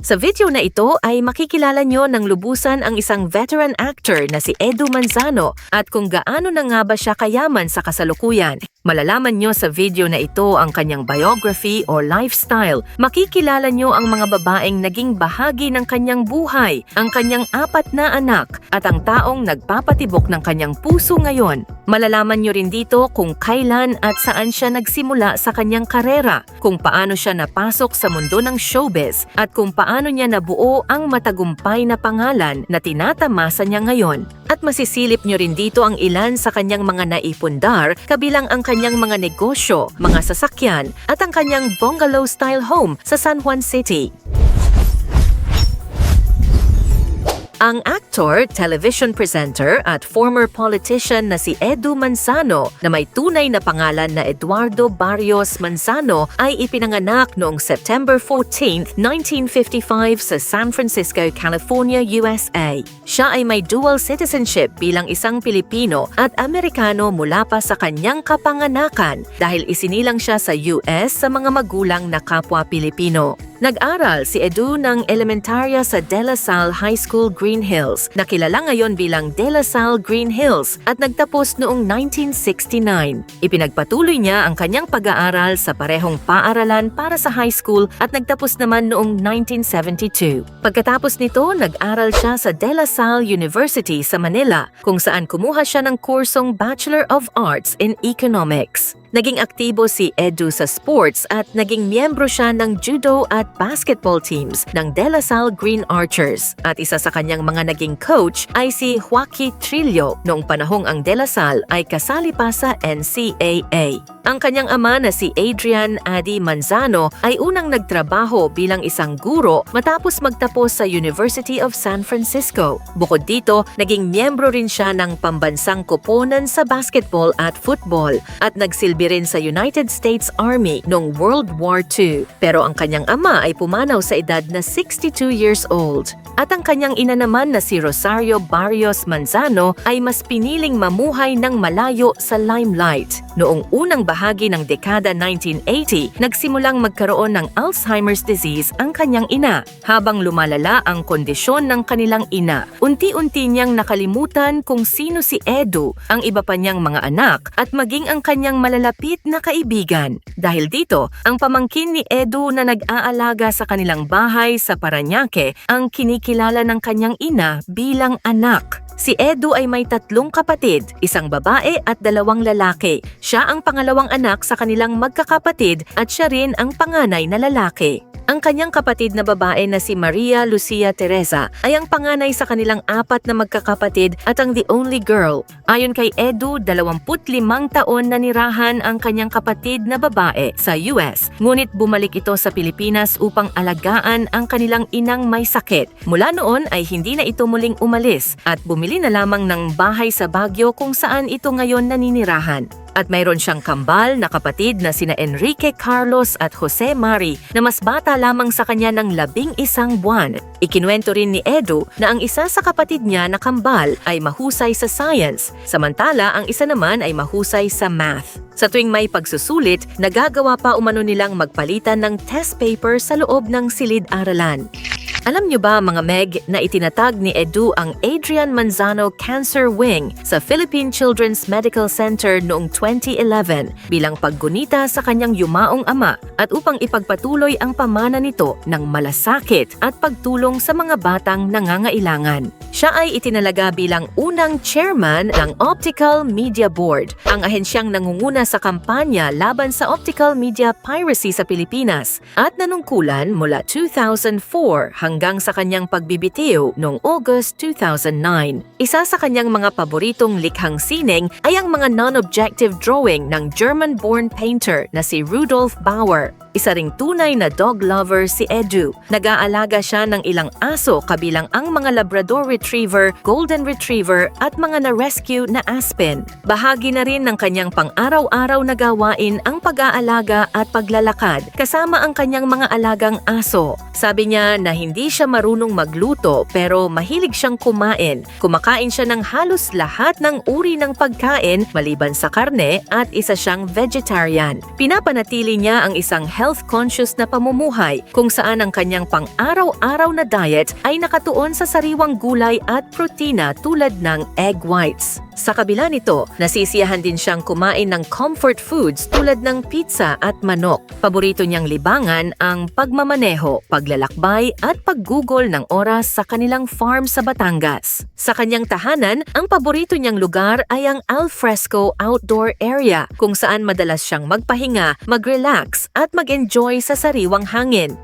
Sa video na ito ay makikilala nyo ng lubusan ang isang veteran actor na si Edu Manzano at kung gaano na nga ba siya kayaman sa kasalukuyan. Malalaman nyo sa video na ito ang kanyang biography or lifestyle. Makikilala nyo ang mga babaeng naging bahagi ng kanyang buhay, ang kanyang 4 na anak at ang taong nagpapatibok ng kanyang puso ngayon. Malalaman nyo rin dito kung kailan at saan siya nagsimula sa kanyang karera, kung paano siya napasok sa mundo ng showbiz at kung paano niya nabuo ang matagumpay na pangalan na tinatamasa niya ngayon. At masisilip nyo rin dito ang ilan sa kanyang mga naipundar, kabilang ang kanyang mga negosyo, mga sasakyan at ang kanyang bungalow-style home sa San Juan City. Ang actor, television presenter at former politician na si Edu Manzano na may tunay na pangalan na Eduardo Barrios Manzano ay ipinanganak noong September 14, 1955 sa San Francisco, California, USA. Siya ay may dual citizenship bilang isang Pilipino at Amerikano mula pa sa kanyang kapanganakan dahil isinilang siya sa US sa mga magulang na kapwa Pilipino. Nag-aral si Edu ng elementarya sa De La Salle High School, Green Hills, na kilala ngayon bilang De La Salle Green Hills at nagtapos noong 1969. Ipinagpatuloy niya ang kanyang pag-aaral sa parehong paaralan para sa high school at nagtapos naman noong 1972. Pagkatapos nito, nag-aral siya sa De La Salle University sa Manila kung saan kumuha siya ng kursong Bachelor of Arts in Economics. Naging aktibo si Edu sa sports at naging miyembro siya ng judo at basketball teams ng De La Salle Green Archers. At isa sa kanyang mga naging coach ay si Joaquin Trillo noong panahong ang De La Salle ay kasali pa sa NCAA. Ang kanyang ama na si Adrian Adi Manzano ay unang nagtrabaho bilang isang guro matapos magtapos sa University of San Francisco. Bukod dito, naging miyembro rin siya ng pambansang koponan sa basketball at football at nagsilbi rin sa United States Army noong World War II. Pero ang kanyang ama ay pumanaw sa edad na 62 years old. At ang kanyang ina naman na si Rosario Barrios Manzano ay mas piniling mamuhay ng malayo sa limelight. Noong unang bahagi ng dekada 1980, nagsimulang magkaroon ng Alzheimer's disease ang kanyang ina. Habang lumalala ang kondisyon ng kanilang ina, unti-unti niyang nakalimutan kung sino si Edu, ang iba pa niyang mga anak at maging ang kanyang malalapit na kaibigan. Dahil dito, ang pamangkin ni Edu na nag-aalaga sa kanilang bahay sa Parañaque ang kinikilala ng kanyang ina bilang anak. Si Edu ay may 3 kapatid, isang babae at 2 lalaki. Siya ang pangalawang anak sa kanilang magkakapatid at siya rin ang panganay na lalaki. Ang kanyang kapatid na babae na si Maria Lucia Teresa ay ang panganay sa kanilang 4 na magkakapatid at ang the only girl. Ayon kay Edu, 25 taon na nirahan ang kanyang kapatid na babae sa US, ngunit bumalik ito sa Pilipinas upang alagaan ang kanilang inang may sakit. Mula noon ay hindi na ito muling umalis at bumili na lamang ng bahay sa Baguio kung saan ito ngayon naninirahan. At mayroon siyang kambal na kapatid na sina Enrique Carlos at Jose Mari na mas bata lamang sa kanya ng 11 buwan. Ikinuwento rin ni Edu na ang isa sa kapatid niya na kambal ay mahusay sa science, samantala ang isa naman ay mahusay sa math. Sa tuwing may pagsusulit, nagagawa pa umano nilang magpalitan ng test paper sa loob ng silid-aralan. Alam niyo ba mga Meg na itinatag ni Edu ang Adrian Manzano Cancer Wing sa Philippine Children's Medical Center noong 2011 bilang paggunita sa kanyang yumaong ama at upang ipagpatuloy ang pamana nito ng malasakit at pagtulong sa mga batang nangangailangan. Siya ay itinalaga bilang unang chairman ng Optical Media Board, ang ahensyang nangunguna sa kampanya laban sa optical media piracy sa Pilipinas at nanungkulan mula 2004 hanggang sa kanyang pagbibitiw noong August 2009. Isa sa kanyang mga paboritong likhang sining ay ang mga non-objective drawing ng German-born painter na si Rudolf Bauer. Isa ring tunay na dog lover si Edu. Nag-aalaga siya ng ilang aso kabilang ang mga Labrador Retriever, Golden Retriever at mga na-rescue na Aspen. Bahagi na rin ng kanyang pang-araw-araw na gawain ang pag-aalaga at paglalakad kasama ang kanyang mga alagang aso. Sabi niya na hindi siya marunong magluto pero mahilig siyang kumain. Kumakain siya ng halos lahat ng uri ng pagkain maliban sa karne at isa siyang vegetarian. Pinapanatili niya ang isang health-conscious na pamumuhay kung saan ang kanyang pang-araw-araw na diet ay nakatuon sa sariwang gulay at protina tulad ng egg whites. Sa kabila nito, nasisiyahan din siyang kumain ng comfort foods tulad ng pizza at manok. Paborito niyang libangan ang pagmamaneho, paglalakbay at paggugol ng oras sa kanilang farm sa Batangas. Sa kanyang tahanan, ang paborito niyang lugar ay ang alfresco outdoor area kung saan madalas siyang magpahinga, mag-relax at mag-enjoy sa sariwang hangin.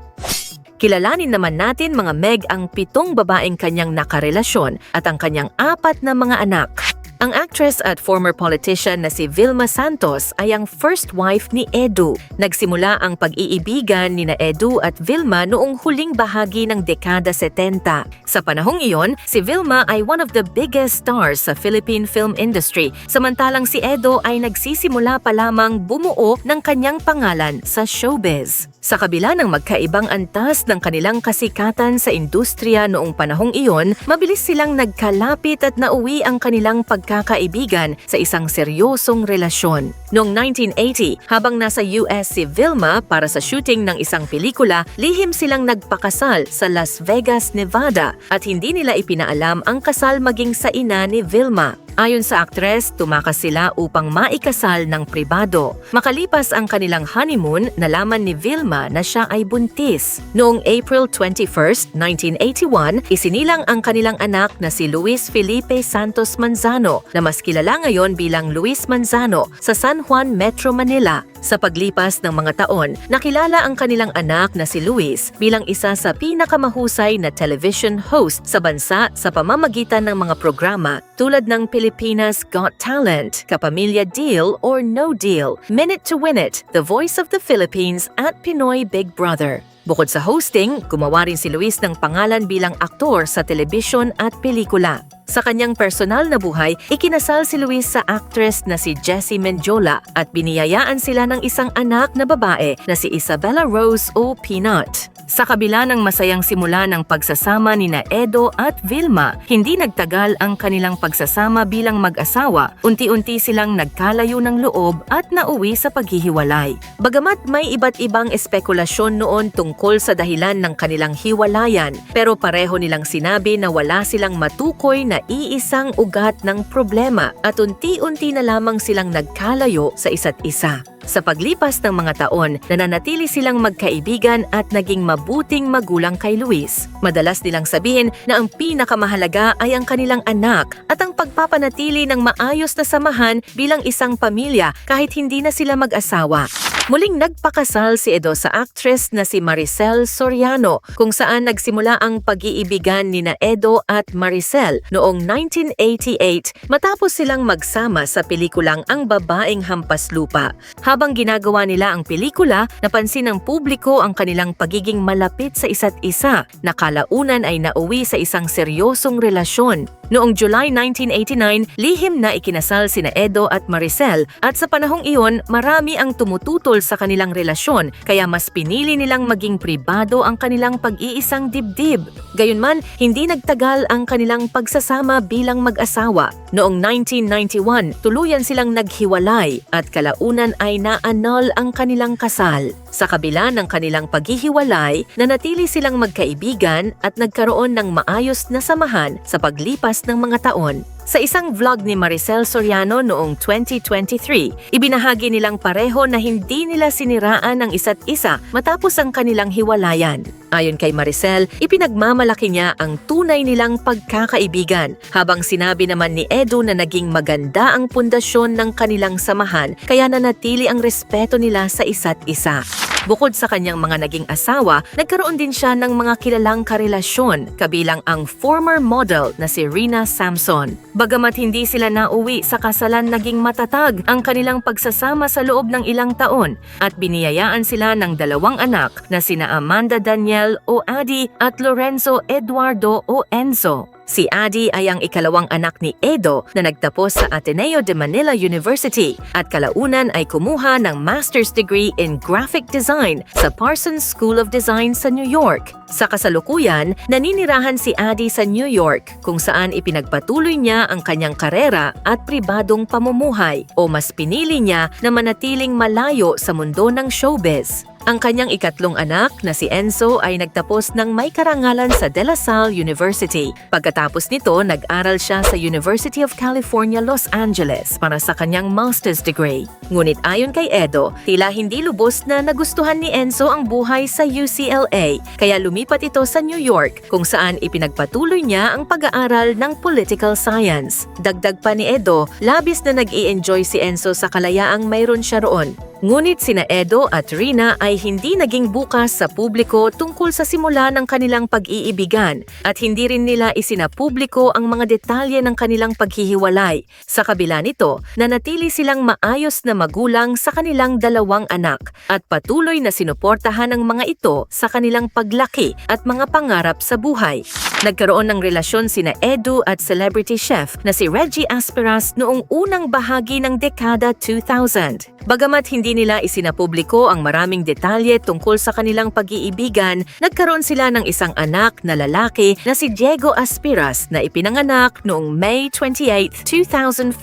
Kilalanin naman natin mga Meg ang 7 babaeng kanyang nakarelasyon at ang kanyang 4 na mga anak. Ang actress at former politician na si Vilma Santos ay ang first wife ni Edu. Nagsimula ang pag-iibigan nina Edu at Vilma noong huling bahagi ng dekada 70. Sa panahong iyon, si Vilma ay one of the biggest stars sa Philippine film industry, samantalang si Edu ay nagsisimula pa lamang bumuo ng kanyang pangalan sa showbiz. Sa kabila ng magkaibang antas ng kanilang kasikatan sa industriya noong panahong iyon, mabilis silang nagkalapit at nauwi ang kanilang pagkakaibigan sa isang seryosong relasyon. Noong 1980, habang nasa US si Vilma para sa shooting ng isang pelikula, lihim silang nagpakasal sa Las Vegas, Nevada at hindi nila ipinaalam ang kasal maging sa ina ni Vilma. Ayon sa aktres, tumakas sila upang maikasal ng pribado. Makalipas ang kanilang honeymoon, nalaman ni Vilma na siya ay buntis. Noong April 21, 1981, isinilang ang kanilang anak na si Luis Felipe Santos Manzano, na mas kilala ngayon bilang Luis Manzano, sa San Juan, Metro Manila. Sa paglipas ng mga taon, nakilala ang kanilang anak na si Luis bilang isa sa pinakamahusay na television host sa bansa sa pamamagitan ng mga programa tulad ng Pilipinas Got Talent, Kapamilya Deal or No Deal, Minute to Win It, The Voice of the Philippines at Pinoy Big Brother. Bukod sa hosting, gumawa rin si Luis ng pangalan bilang aktor sa telebisyon at pelikula. Sa kanyang personal na buhay, ikinasal si Luis sa actress na si Jessie Mendiola at biniyayaan sila ng isang anak na babae na si Isabella Rose o Peanut. Sa kabila ng masayang simula ng pagsasama nina Edo at Vilma, hindi nagtagal ang kanilang pagsasama bilang mag-asawa. Unti-unti silang nagkalayo ng loob at nauwi sa paghihiwalay. Bagamat may iba't ibang espekulasyon noon tungkol sa dahilan ng kanilang hiwalayan, pero pareho nilang sinabi na wala silang matukoy na iisang ugat ng problema at unti-unti na lamang silang nagkalayo sa isa't isa. Sa paglipas ng mga taon, nananatili silang magkaibigan at naging mabuting magulang kay Luis. Madalas nilang sabihin na ang pinakamahalaga ay ang kanilang anak at ang pagpapanatili ng maayos na samahan bilang isang pamilya kahit hindi na sila mag-asawa. Muling nagpakasal si Edo sa actress na si Maricel Soriano, kung saan nagsimula ang pag-iibigan nina Edo at Maricel noong 1988 matapos silang magsama sa pelikulang Ang Babaeng Hampas Lupa. Habang ginagawa nila ang pelikula, napansin ng publiko ang kanilang pagiging malapit sa isa't isa, na kalaunan ay nauwi sa isang seryosong relasyon. Noong July 1989, lihim na ikinasal sina Edo at Maricel at sa panahong iyon, marami ang tumututol sa kanilang relasyon kaya mas pinili nilang maging pribado ang kanilang pag-iisang dibdib. Gayunman, hindi nagtagal ang kanilang pagsasama bilang mag-asawa. Noong 1991, tuluyan silang naghiwalay at kalaunan ay na-annul ang kanilang kasal. Sa kabila ng kanilang paghihiwalay, nanatili silang magkaibigan at nagkaroon ng maayos na samahan sa paglipas ng mga taon. Sa isang vlog ni Maricel Soriano noong 2023, ibinahagi nilang pareho na hindi nila siniraan ang isa't isa matapos ang kanilang hiwalayan. Ayon kay Maricel, ipinagmamalaki niya ang tunay nilang pagkakaibigan, habang sinabi naman ni Edo na naging maganda ang pundasyon ng kanilang samahan kaya nanatili ang respeto nila sa isa't isa. Bukod sa kanyang mga naging asawa, nagkaroon din siya ng mga kilalang karelasyon, kabilang ang former model na si Rina Samson. Bagamat hindi sila nauwi sa kasalan, naging matatag ang kanilang pagsasama sa loob ng ilang taon at biniyayaan sila ng 2 anak na sina Amanda Daniel o Adi at Lorenzo Eduardo o Enzo. Si Adi ay ang ikalawang anak ni Edo na nagtapos sa Ateneo de Manila University at kalaunan ay kumuha ng master's degree in graphic design sa Parsons School of Design sa New York. Sa kasalukuyan, naninirahan si Adi sa New York kung saan ipinagpatuloy niya ang kanyang karera at pribadong pamumuhay, o mas pinili niya na manatiling malayo sa mundo ng showbiz. Ang kanyang ikatlong anak na si Enzo ay nagtapos ng may karangalan sa De La Salle University. Pagkatapos nito, nag-aral siya sa University of California, Los Angeles para sa kanyang master's degree. Ngunit ayon kay Edo, tila hindi lubos na nagustuhan ni Enzo ang buhay sa UCLA, kaya lumipat ito sa New York kung saan ipinagpatuloy niya ang pag-aaral ng political science. Dagdag pa ni Edo, labis na nag-i-enjoy si Enzo sa kalayaang mayroon siya roon. Ngunit sina Edo at Rina ay hindi naging bukas sa publiko tungkol sa simula ng kanilang pag-iibigan at hindi rin nila isinapubliko ang mga detalye ng kanilang paghihiwalay. Sa kabila nito, nanatili silang maayos na magulang sa kanilang dalawang anak at patuloy na sinuportahan ang mga ito sa kanilang paglaki at mga pangarap sa buhay. Nagkaroon ng relasyon sina Edo at celebrity chef na si Reggie Asperas noong unang bahagi ng dekada 2000. Bagamat hindi nila isinapubliko ang maraming detalye tungkol sa kanilang pag-iibigan, nagkaroon sila ng isang anak na lalaki na si Diego Asperas na ipinanganak noong May 28, 2004.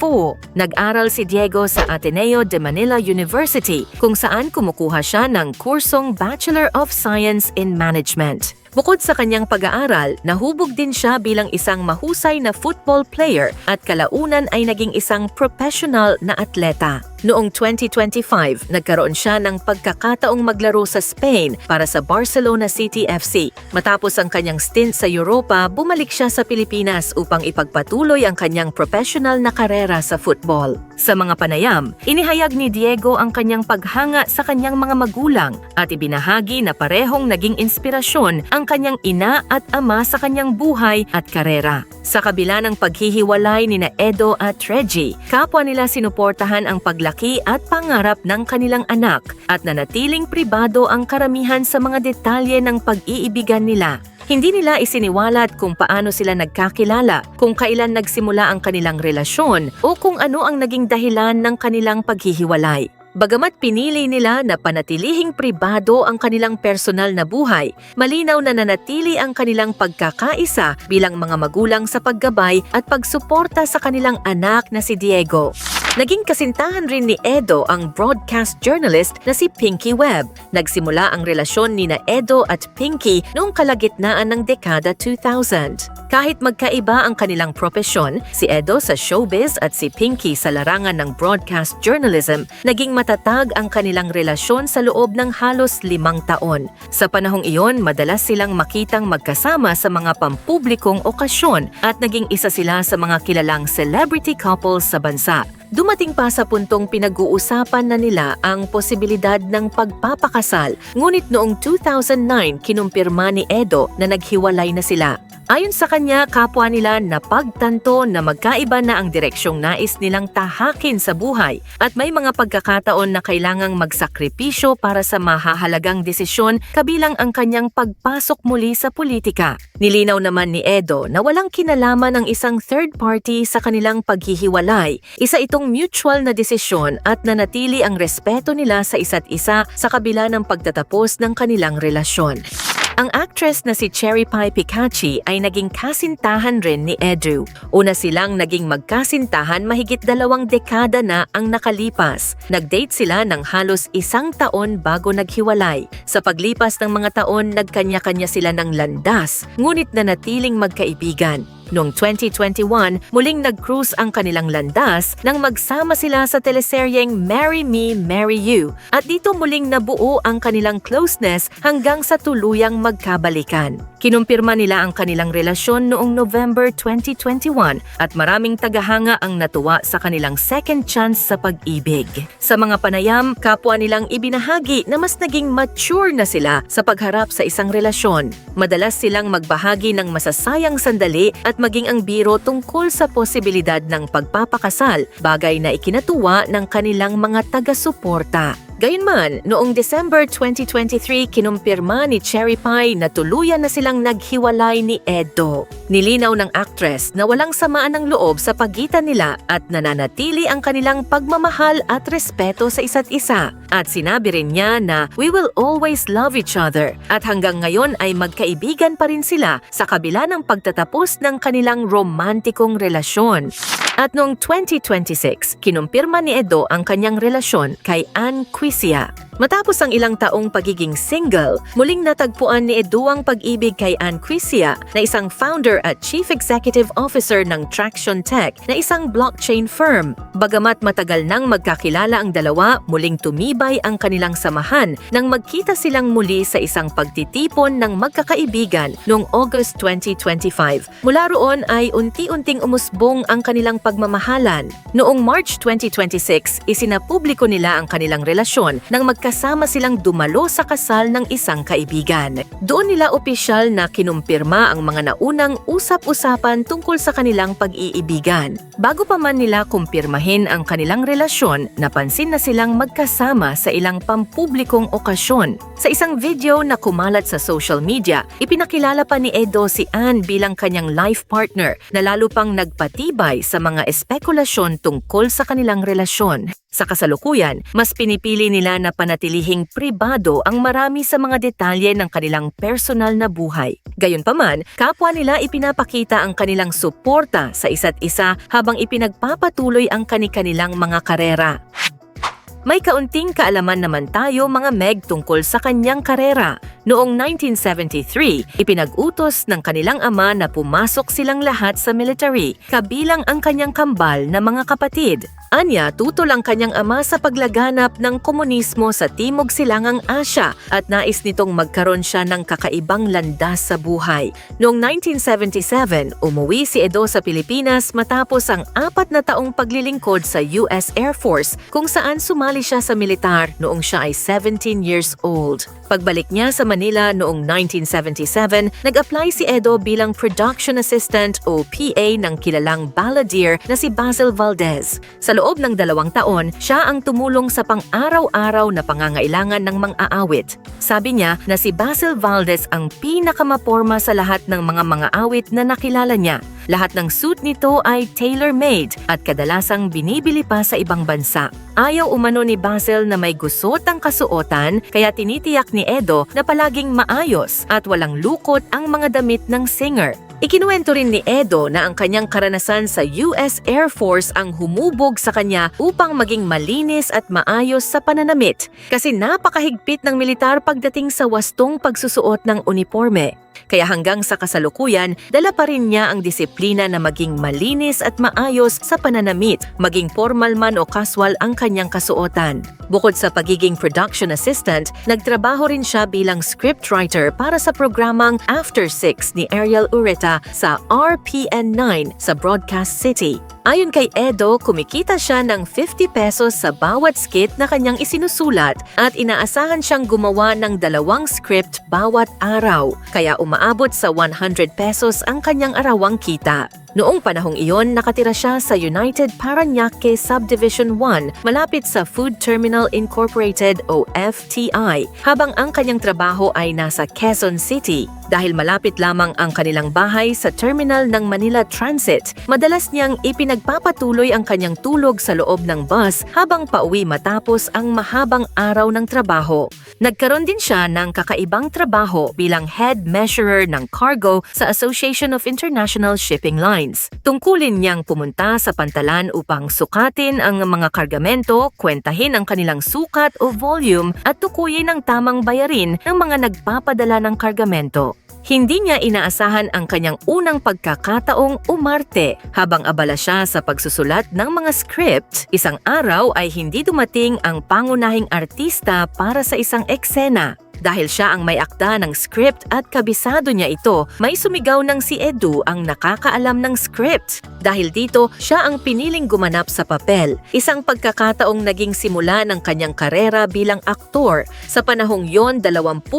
Nag-aral si Diego sa Ateneo de Manila University kung saan kumukuha siya ng kursong Bachelor of Science in Management. Bukod sa kanyang pag-aaral, nahubog din siya bilang isang mahusay na football player at kalaunan ay naging isang professional na atleta. Noong 2025, nagkaroon siya ng pagkakataong maglaro sa Spain para sa Barcelona City FC. Matapos ang kanyang stint sa Europa, bumalik siya sa Pilipinas upang ipagpatuloy ang kanyang professional na karera sa football. Sa mga panayam, inihayag ni Diego ang kanyang paghanga sa kanyang mga magulang at ibinahagi na parehong naging inspirasyon ang kanyang ina at ama sa kanyang buhay at karera. Sa kabila ng paghihiwalay ni Edo at Reggie, kapwa nila sinuportahan ang paglaki at pangarap ng kanilang anak at nanatiling pribado ang karamihan sa mga detalye ng pag-iibigan nila. Hindi nila isiniwalat kung paano sila nagkakilala, kung kailan nagsimula ang kanilang relasyon o kung ano ang naging dahilan ng kanilang paghihiwalay. Bagamat pinili nila na panatilihing pribado ang kanilang personal na buhay, malinaw na nanatili ang kanilang pagkakaisa bilang mga magulang sa paggabay at pagsuporta sa kanilang anak na si Diego. Naging kasintahan rin ni Edo ang broadcast journalist na si Pinky Webb. Nagsimula ang relasyon ni Edo at Pinky noong kalagitnaan ng dekada 2000. Kahit magkaiba ang kanilang propesyon, si Edo sa showbiz at si Pinky sa larangan ng broadcast journalism, naging matatag ang kanilang relasyon sa loob ng halos 5 taon. Sa panahong iyon, madalas silang makitang magkasama sa mga pampublikong okasyon at naging isa sila sa mga kilalang celebrity couples sa bansa. Dumating pa sa puntong pinag-uusapan na nila ang posibilidad ng pagpapakasal, ngunit noong 2009 kinumpirma ni Edo na naghiwalay na sila. Ayon sa kanya, kapwa nila napagtanto na magkaiba na ang direksyong nais nilang tahakin sa buhay at may mga pagkakataon na kailangang magsakripisyo para sa mahahalagang desisyon kabilang ang kanyang pagpasok muli sa politika. Nilinaw naman ni Edo na walang kinalaman ng isang third party sa kanilang paghihiwalay. Isa itong mutual na desisyon at nanatili ang respeto nila sa isa't isa sa kabila ng pagtatapos ng kanilang relasyon. Ang actress na si Cherry Pie Picachi ay naging kasintahan rin ni Edo. Una silang naging magkasintahan mahigit 2 dekada na ang nakalipas. Nag-date sila ng halos 1 taon bago naghiwalay. Sa paglipas ng mga taon, nagkanya-kanya sila ng landas, ngunit nanatiling magkaibigan. Noong 2021, muling nag-cruise ang kanilang landas nang magsama sila sa teleseryeng Marry Me, Marry You at dito muling nabuo ang kanilang closeness hanggang sa tuluyang magkabalikan. Kinumpirma nila ang kanilang relasyon noong November 2021 at maraming tagahanga ang natuwa sa kanilang second chance sa pag-ibig. Sa mga panayam, kapwa nilang ibinahagi na mas naging mature na sila sa pagharap sa isang relasyon. Madalas silang magbahagi ng masasayang sandali at maging ang biro tungkol sa posibilidad ng pagpapakasal, bagay na ikinatuwa ng kanilang mga taga-suporta. Gayunman, noong December 2023, kinumpirma ni Cherry Pie na tuluyan na silang naghiwalay ni Edo. Nilinaw ng actress na walang samaan ng loob sa pagitan nila at nananatili ang kanilang pagmamahal at respeto sa isa't isa. At sinabi rin niya na we will always love each other at hanggang ngayon ay magkaibigan pa rin sila sa kabila ng pagtatapos ng kanilang romantikong relasyon. At noong 2026, kinumpirma ni Edo ang kanyang relasyon kay Ann Quisia. Matapos ang ilang taong pagiging single, muling natagpuan ni Edu ang pag-ibig kay Ann Crisia na isang founder at chief executive officer ng Traction Tech na isang blockchain firm. Bagamat matagal nang magkakilala ang dalawa, muling tumibay ang kanilang samahan nang magkita silang muli sa isang pagtitipon ng magkakaibigan noong August 2025. Mula roon ay unti-unting umusbong ang kanilang pagmamahalan. Noong March 2026, isinapubliko nila ang kanilang relasyon nang kasama silang dumalo sa kasal ng isang kaibigan. Doon nila opisyal na kinumpirma ang mga naunang usap-usapan tungkol sa kanilang pag-iibigan. Bago pa man nila kumpirmahin ang kanilang relasyon, napansin na silang magkasama sa ilang pampublikong okasyon. Sa isang video na kumalat sa social media, ipinakilala pa ni Edo si Ann bilang kanyang life partner na lalo pang nagpatibay sa mga espekulasyon tungkol sa kanilang relasyon. Sa kasalukuyan, mas pinipili nila na panatilihing pribado ang marami sa mga detalye ng kanilang personal na buhay. Gayunpaman, kapwa nila ipinapakita ang kanilang suporta sa isa't isa habang ipinagpapatuloy ang kani-kanilang mga karera. May kaunting kaalaman naman tayo mga Meg tungkol sa kanyang karera. Noong 1973, ipinag-utos ng kanilang ama na pumasok silang lahat sa military, kabilang ang kanyang kambal na mga kapatid. Anya, tutol ang kanyang ama sa paglaganap ng komunismo sa Timog Silangang Asya at nais nitong magkaroon siya ng kakaibang landas sa buhay. Noong 1977, umuwi si Edo sa Pilipinas matapos ang 4 na taong paglilingkod sa US Air Force kung saan sumali siya sa militar noong siya ay 17 years old. Pagbalik niya sa Manila noong 1977, nag-apply si Edo bilang production assistant o PA ng kilalang balladeer na si Basil Valdez. Sa loob ng 2 taon, siya ang tumulong sa pang-araw-araw na pangangailangan ng mang-aawit. Sabi niya na si Basil Valdez ang pinakamaporma sa lahat ng mga awit na nakilala niya. Lahat ng suit nito ay tailor-made at kadalasang binibili pa sa ibang bansa. Ayaw umano ni Basil na may gusot ang kasuotan kaya tinitiyak ni Edo na palaging maayos at walang lukot ang mga damit ng singer. Ikinuwento rin ni Edo na ang kanyang karanasan sa US Air Force ang humubog sa kanya upang maging malinis at maayos sa pananamit kasi napakahigpit ng militar pagdating sa wastong pagsusuot ng uniforme. Kaya hanggang sa kasalukuyan, dala pa rin niya ang disiplina na maging malinis at maayos sa pananamit, maging formal man o casual ang kanyang kasuotan. Bukod sa pagiging production assistant, nagtrabaho rin siya bilang scriptwriter para sa programang After 6 ni Ariel Ureta sa RPN9 sa Broadcast City. Ayon kay Edo, kumikita siya ng 50 pesos sa bawat skit na kanyang isinusulat at inaasahan siyang gumawa ng 2 script bawat araw, kaya umaabot sa 100 pesos ang kanyang arawang kita. Noong panahong iyon, nakatira siya sa United Parañaque Subdivision 1 malapit sa Food Terminal Incorporated o FTI, habang ang kanyang trabaho ay nasa Quezon City. Dahil malapit lamang ang kanilang bahay sa terminal ng Manila Transit, madalas niyang ipinagpapatuloy ang kanyang tulog sa loob ng bus habang pauwi matapos ang mahabang araw ng trabaho. Nagkaroon din siya ng kakaibang trabaho bilang head measurer ng cargo sa Association of International Shipping Lines. Tungkulin niyang pumunta sa pantalan upang sukatin ang mga kargamento, kwentahin ang kanilang sukat o volume at tukuyin ang tamang bayarin ng mga nagpapadala ng kargamento. Hindi niya inaasahan ang kanyang unang pagkakataong umarte. Habang abala siya sa pagsusulat ng mga script, isang araw ay hindi dumating ang pangunahing artista para sa isang eksena. Dahil siya ang may akda ng script at kabisado niya ito, may sumigaw ng si Edu ang nakakaalam ng script. Dahil dito, siya ang piniling gumanap sa papel, isang pagkakataong naging simula ng kanyang karera bilang aktor. Sa panahong yon, 25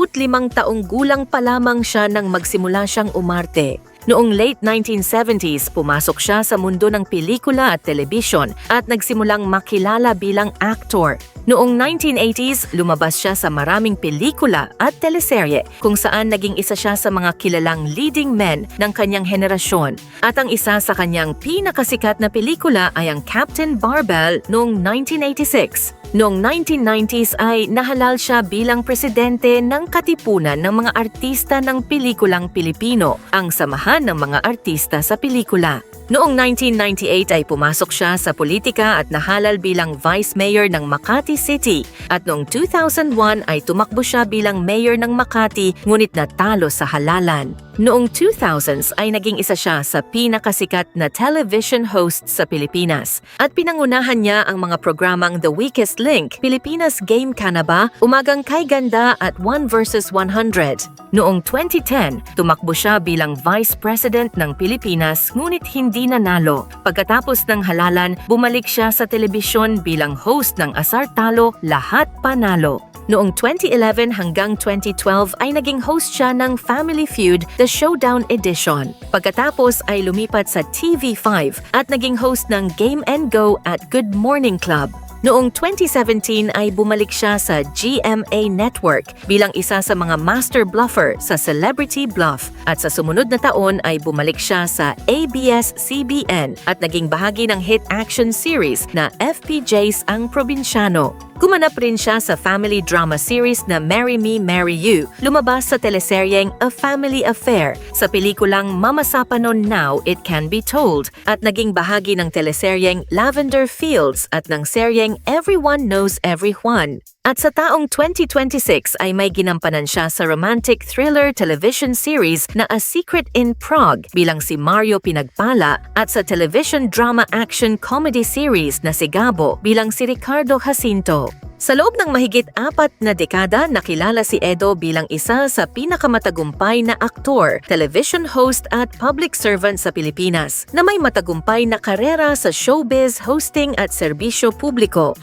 taong gulang pa lamang siya nang magsimula siyang umarte. Noong late 1970s, pumasok siya sa mundo ng pelikula at telebisyon at nagsimulang makilala bilang actor. Noong 1980s, lumabas siya sa maraming pelikula at teleserye kung saan naging isa siya sa mga kilalang leading men ng kanyang henerasyon. At ang isa sa kanyang pinakasikat na pelikula ay ang Captain Barbell noong 1986. Noong 1990s ay nahalal siya bilang presidente ng Katipunan ng mga Artista ng Pelikulang Pilipino. Ang samahan karera ng mga artista sa pelikula. Noong 1998 ay pumasok siya sa politika at nahalal bilang Vice Mayor ng Makati City at noong 2001 ay tumakbo siya bilang Mayor ng Makati ngunit natalo sa halalan. Noong 2000s ay naging isa siya sa pinakasikat na television host sa Pilipinas at pinangunahan niya ang mga programang The Weakest Link, Pilipinas Game Ka Na Ba, Umagang Kay Ganda at 1 vs 100. Noong 2010, tumakbo siya bilang Vice President ng Pilipinas ngunit hindi nanalo. Pagkatapos ng halalan, bumalik siya sa telebisyon bilang host ng Asar Talo, Lahat Panalo. Noong 2011 hanggang 2012 ay naging host siya ng Family Feud, The Showdown Edition. Pagkatapos ay lumipat sa TV5 at naging host ng Game and Go at Good Morning Club. Noong 2017 ay bumalik siya sa GMA Network bilang isa sa mga master bluffer sa Celebrity Bluff at sa sumunod na taon ay bumalik siya sa ABS-CBN at naging bahagi ng hit action series na FPJs Ang Probinsyano. Gumanap rin siya sa family drama series na Marry Me, Marry You, lumabas sa teleseryeng A Family Affair, sa pelikulang Mama Sapanon Now It Can Be Told, at naging bahagi ng teleseryeng Lavender Fields at ng seryeng Everyone Knows Everyone. At sa taong 2026 ay may ginampanan siya sa romantic thriller television series na A Secret in Prague bilang si Mario Pinagpala at sa television drama action comedy series na si Gabo bilang si Ricardo Jacinto. Sa loob ng mahigit 4 na dekada, nakilala si Edo bilang isa sa pinakamatagumpay na aktor, television host at public servant sa Pilipinas na may matagumpay na karera sa showbiz, hosting at serbisyo publiko.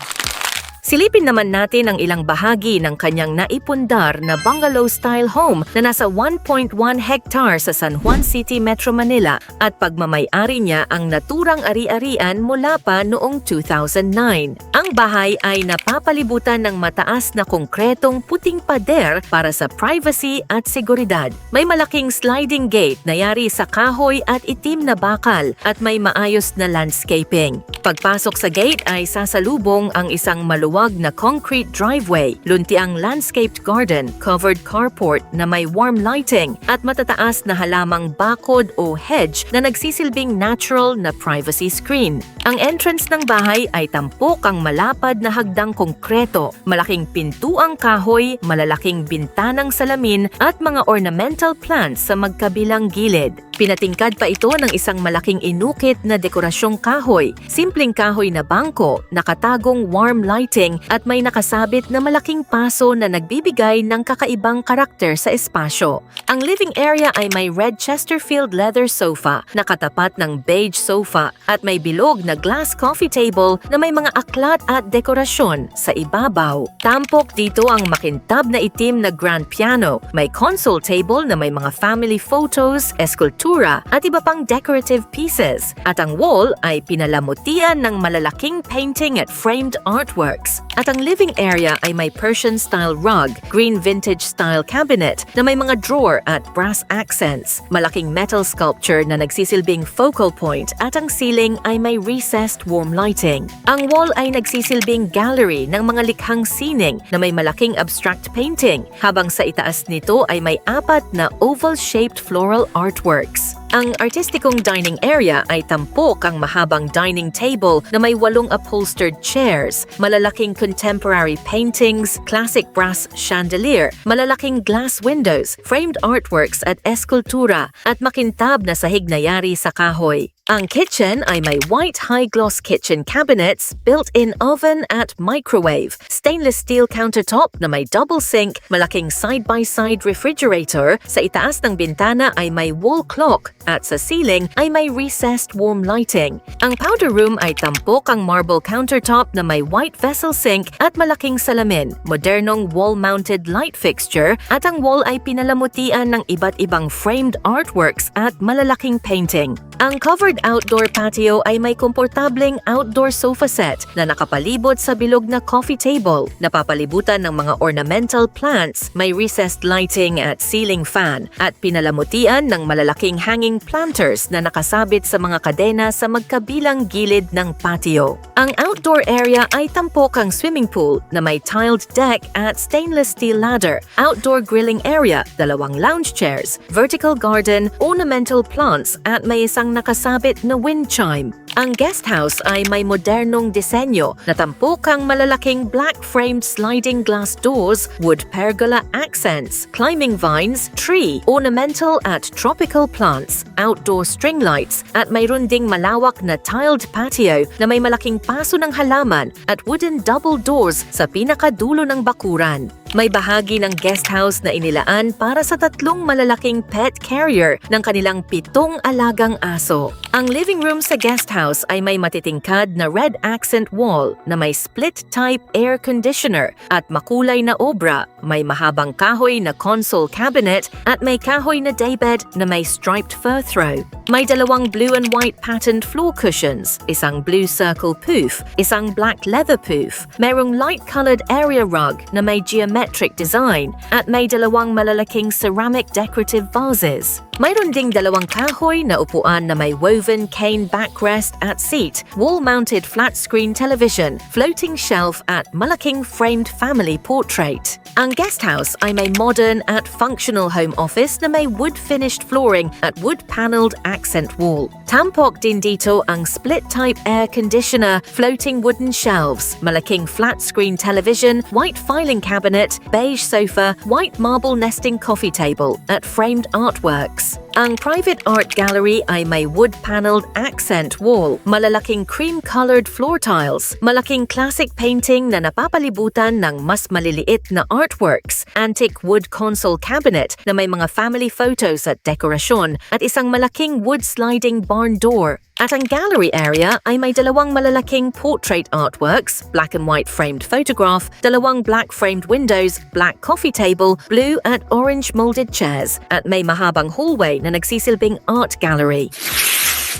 Silipin naman natin ang ilang bahagi ng kanyang naipundar na bungalow-style home na nasa 1.1 hectare sa San Juan City, Metro Manila at pagmamay-ari niya ang naturang ari-arian mula pa noong 2009. Ang bahay ay napapalibutan ng mataas na konkretong puting pader para sa privacy at seguridad. May malaking sliding gate na yari sa kahoy at itim na bakal at may maayos na landscaping. Pagpasok sa gate ay sasalubong ang isang maluwag na concrete driveway, luntiang landscaped garden, covered carport na may warm lighting at matataas na halamang bakod o hedge na nagsisilbing natural na privacy screen. Ang entrance ng bahay ay tampok ang malapad na hagdang konkreto, malaking pintuang kahoy, malalaking bintanang salamin at mga ornamental plants sa magkabilang gilid. Pinatingkad pa ito ng isang malaking inukit na dekorasyong kahoy, simpleng kahoy na bangko, nakatagong warm lighting at may nakasabit na malaking paso na nagbibigay ng kakaibang karakter sa espasyo. Ang living area ay may red Chesterfield leather sofa, nakatapat ng beige sofa at may bilog na glass coffee table na may mga aklat at dekorasyon sa ibabaw. Tampok dito ang makintab na itim na grand piano, may console table na may mga family photos, eskultura at iba pang decorative pieces. At ang wall ay pinalamutian ng malalaking painting at framed artworks. At ang living area ay may Persian-style rug, green vintage-style cabinet na may mga drawer at brass accents, malaking metal sculpture na nagsisilbing focal point at ang ceiling ay may recessed warm lighting. Ang wall ay nagsisilbing gallery ng mga likhang sining na may malaking abstract painting, habang sa itaas nito ay may 4 na oval-shaped floral artworks. Ang artistikong dining area ay tampok ang mahabang dining table na may 8 upholstered chairs, malalaking contemporary paintings, classic brass chandelier, malalaking glass windows, framed artworks at eskultura, at makintab na sahig na yari sa kahoy. Ang kitchen ay may white high-gloss kitchen cabinets, built-in oven at microwave, stainless steel countertop na may double sink, malaking side-by-side refrigerator, sa itaas ng bintana ay may wall clock, at sa ceiling ay may recessed warm lighting. Ang powder room ay tampok ang marble countertop na may white vessel sink at malaking salamin, modernong wall-mounted light fixture, at ang wall ay pinalamutian ng iba't ibang framed artworks at malalaking painting. Ang covered outdoor patio ay may komportableng outdoor sofa set na nakapalibot sa bilog na coffee table, napapalibutan ng mga ornamental plants, may recessed lighting at ceiling fan, at pinalamutian ng malalaking hanging planters na nakasabit sa mga kadena sa magkabilang gilid ng patio. Ang outdoor area ay tampok ang swimming pool na may tiled deck at stainless steel ladder, outdoor grilling area, 2 lounge chairs, vertical garden, ornamental plants at may isang nakasabit na wind chime. Ang guest house ay may modernong disenyo na tampok ang malalaking black-framed sliding glass doors, wood pergola accents, climbing vines, tree, ornamental at tropical plants, outdoor string lights at mayroon ding malawak na tiled patio na may malaking paso ng halaman at wooden double doors sa pinakadulo ng bakuran. May bahagi ng guest house na inilaan para sa 3 malalaking pet carrier ng kanilang 7 alagang aso. Ang living room sa guest house ay may matitingkad na red accent wall na may split-type air conditioner at makulay na obra, may mahabang kahoy na console cabinet at may kahoy na daybed na may striped fur throw. May 2 blue and white patterned floor cushions, isang blue circle poof, isang black leather poof, mayroong light-colored area rug na may geometric design at may 2 malalaking ceramic decorative vases. Mayroon ding 2 kahoy na upuan na may woven cane backrest at seat, wall-mounted flat-screen television, floating shelf at malaking framed family portrait. Ang guest house ay may modern at functional home office na may wood-finished flooring at wood-paneled accent wall. Tampok din dito ang split-type air conditioner, floating wooden shelves, malaking flat-screen television, white filing cabinet, beige sofa, white marble nesting coffee table at framed artworks. Ang private art gallery ay may wood-paneled accent wall, malalaking cream-colored floor tiles, malaking classic painting na napapalibutan ng mas maliliit na artworks, antique wood console cabinet na may mga family photos at dekorasyon, at isang malaking wood sliding barn door. At ang gallery area ay may 2 malalaking portrait artworks, black and white framed photograph, 2 black framed windows, black coffee table, blue at orange molded chairs, at may mahabang hallway na nagsisilbing art gallery.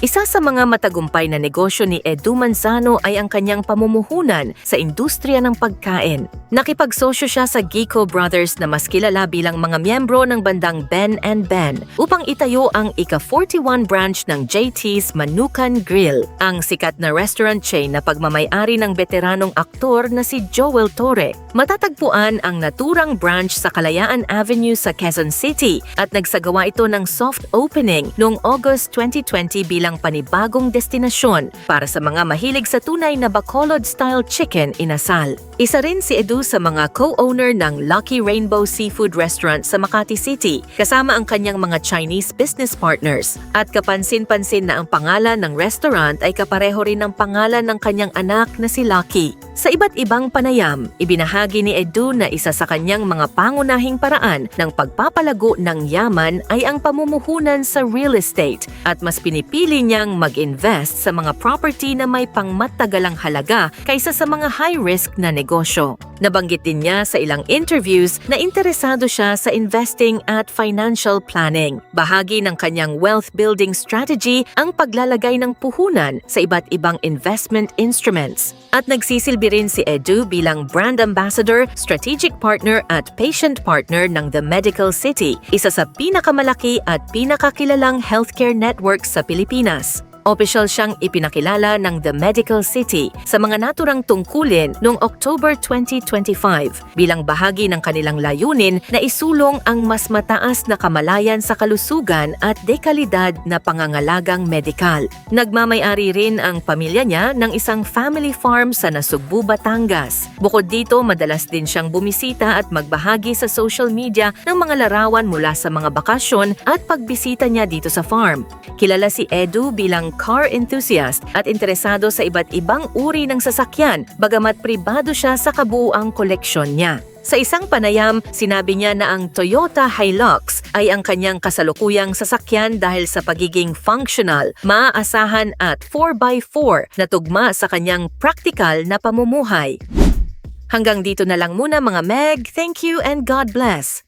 Isa sa mga matagumpay na negosyo ni Edu Manzano ay ang kanyang pamumuhunan sa industriya ng pagkain. Nakipagsosyo siya sa Gico Brothers na mas kilala bilang mga miyembro ng bandang Ben and Ben upang itayo ang ika-41 branch ng JT's Manukan Grill, ang sikat na restaurant chain na pagmamay-ari ng veteranong aktor na si Joel Torre. Matatagpuan ang naturang branch sa Kalayaan Avenue sa Quezon City at nagsagawa ito ng soft opening noong August 2020 bilang panibagong destinasyon para sa mga mahilig sa tunay na Bacolod-style chicken inasal. Isa rin si Edu sa mga co-owner ng Lucky Rainbow Seafood Restaurant sa Makati City, kasama ang kanyang mga Chinese business partners. At kapansin-pansin na ang pangalan ng restaurant ay kapareho rin ng pangalan ng kanyang anak na si Lucky. Sa iba't ibang panayam, ibinahagi ni Edu na isa sa kanyang mga pangunahing paraan ng pagpapalago ng yaman ay ang pamumuhunan sa real estate at mas pinipili niyang mag-invest sa mga property na may pangmatagalang halaga kaysa sa mga high-risk na negosyo. Nabanggit din niya sa ilang interviews na interesado siya sa investing at financial planning. Bahagi ng kanyang wealth building strategy ang paglalagay ng puhunan sa iba't ibang investment instruments. At nagsisilbi rin si Edu bilang brand ambassador, strategic partner at patient partner ng The Medical City, isa sa pinakamalaki at pinakakilalang healthcare network sa Pilipinas. Opisyal siyang ipinakilala ng The Medical City sa mga naturang tungkulin noong October 2025 bilang bahagi ng kanilang layunin na isulong ang mas mataas na kamalayan sa kalusugan at dekalidad na pangangalagang medikal. Nagmamay-ari rin ang pamilya niya ng isang family farm sa Nasugbu, Batangas. Bukod dito, madalas din siyang bumisita at magbahagi sa social media ng mga larawan mula sa mga bakasyon at pagbisita niya dito sa farm. Kilala si Edu bilang car enthusiast at interesado sa iba't ibang uri ng sasakyan, bagamat pribado siya sa kabuuang koleksyon niya. Sa isang panayam, sinabi niya na ang Toyota Hilux ay ang kanyang kasalukuyang sasakyan dahil sa pagiging functional, maaasahan at 4x4 na tugma sa kanyang praktikal na pamumuhay. Hanggang dito na lang muna mga Meg, thank you and God bless!